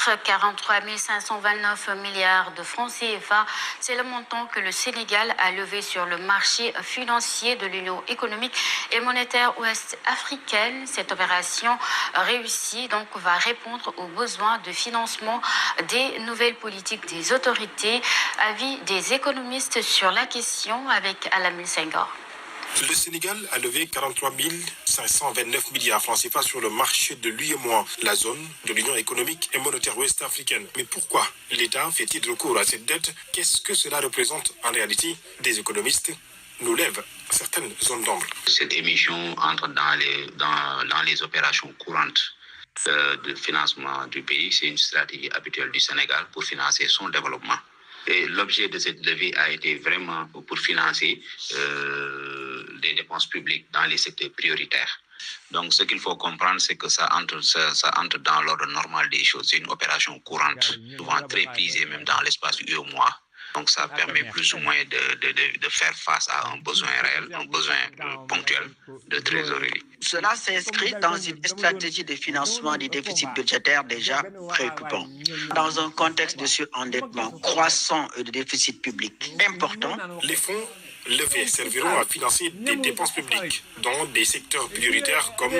chiffre, 43 529 milliards de francs CFA, c'est le montant que le Sénégal a levé sur le marché financier de l'Union économique et monétaire ouest-africaine. Cette opération réussie donc va répondre aux besoins de financement des nouvelles politiques des autorités. Avis des économistes sur la question avec Alamine Senghor. Le Sénégal a levé 43 529 milliards francs CFA sur le marché de l'UEMOA, la zone de l'Union économique et monétaire ouest-africaine. Mais pourquoi l'État fait-il recours à cette dette? Qu'est-ce que cela représente en réalité? Des économistes nous lèvent certaines zones d'ombre. Cette émission entre dans les opérations courantes de financement du pays. C'est une stratégie habituelle du Sénégal pour financer son développement. Et l'objet de cette levée a été vraiment pour financer des dépenses publiques dans les secteurs prioritaires. Donc, ce qu'il faut comprendre, c'est que ça entre dans l'ordre normal des choses. C'est une opération courante, souvent très prisée même dans l'espace UEMOA. Donc, ça permet plus ou moins de faire face à un besoin réel, un besoin ponctuel de trésorerie. Cela s'inscrit dans une stratégie de financement du déficit budgétaire déjà préoccupant. Dans un contexte de surendettement croissant et de déficit public important, les fonds levés serviront à financer des dépenses publiques dans des secteurs prioritaires comme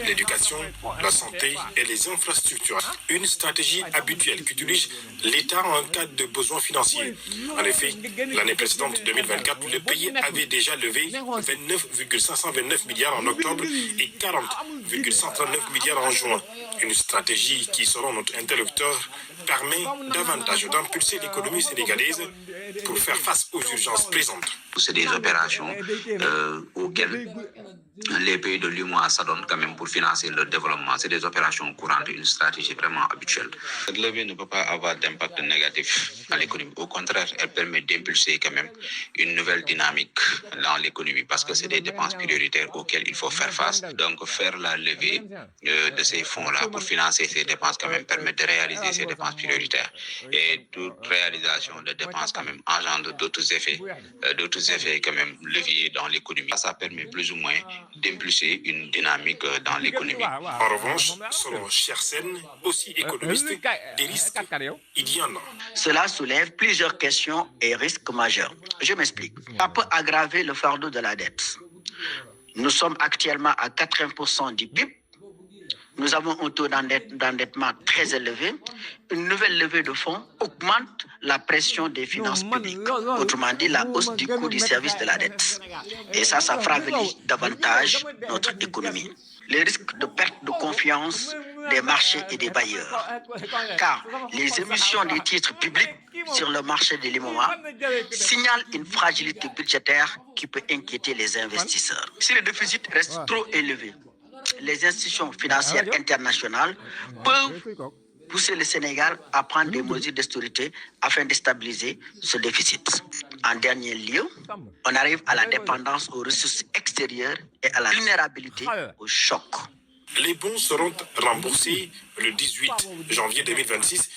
l'éducation, la santé et les infrastructures. Une stratégie habituelle qu'utilise l'État en cas de besoins financiers. En effet, l'année précédente, 2024, le pays avait déjà levé 29,529 milliards en octobre et 40,139 milliards en juin. Une stratégie qui, selon notre interlocuteur, permet davantage d'impulser l'économie sénégalaise pour faire face aux urgences présentes. C'est des opérations auxquelles les pays de l'UEMOA s'adonnent quand même pour financer leur développement. C'est des opérations courantes, une stratégie vraiment habituelle. Cette levée ne peut pas avoir d'impact négatif à l'économie. Au contraire, elle permet d'impulser quand même une nouvelle dynamique dans l'économie parce que c'est des dépenses prioritaires auxquelles il faut faire face. Donc, faire la levée de ces fonds-là pour financer ces dépenses quand même permet de réaliser ces dépenses prioritaires. Et toute réalisation de dépenses quand même engendre d'autres effets quand même leviers dans l'économie. Ça permet plus ou moins d'impulser une dynamique dans l'économie. En revanche, selon Chersen, aussi économiste, des risques, il y en a. Cela soulève plusieurs questions et risques majeurs. Je m'explique. Ça peut aggraver le fardeau de la dette. Nous sommes actuellement à 80% du PIB. Nous avons un taux d'endettement très élevé. Une nouvelle levée de fonds augmente la pression des finances publiques. Autrement dit, la hausse du coût du service de la dette. Et ça fragilise davantage notre économie. Les risques de perte de confiance des marchés et des bailleurs. Car les émissions des titres publics sur le marché de l'IMOA signalent une fragilité budgétaire qui peut inquiéter les investisseurs. Si le déficit reste trop élevé, les institutions financières internationales peuvent pousser le Sénégal à prendre des mesures d'austérité afin de stabiliser ce déficit. En dernier lieu, on arrive à la dépendance aux ressources extérieures et à la vulnérabilité au choc. Les bons seront remboursés le 18 janvier 2026.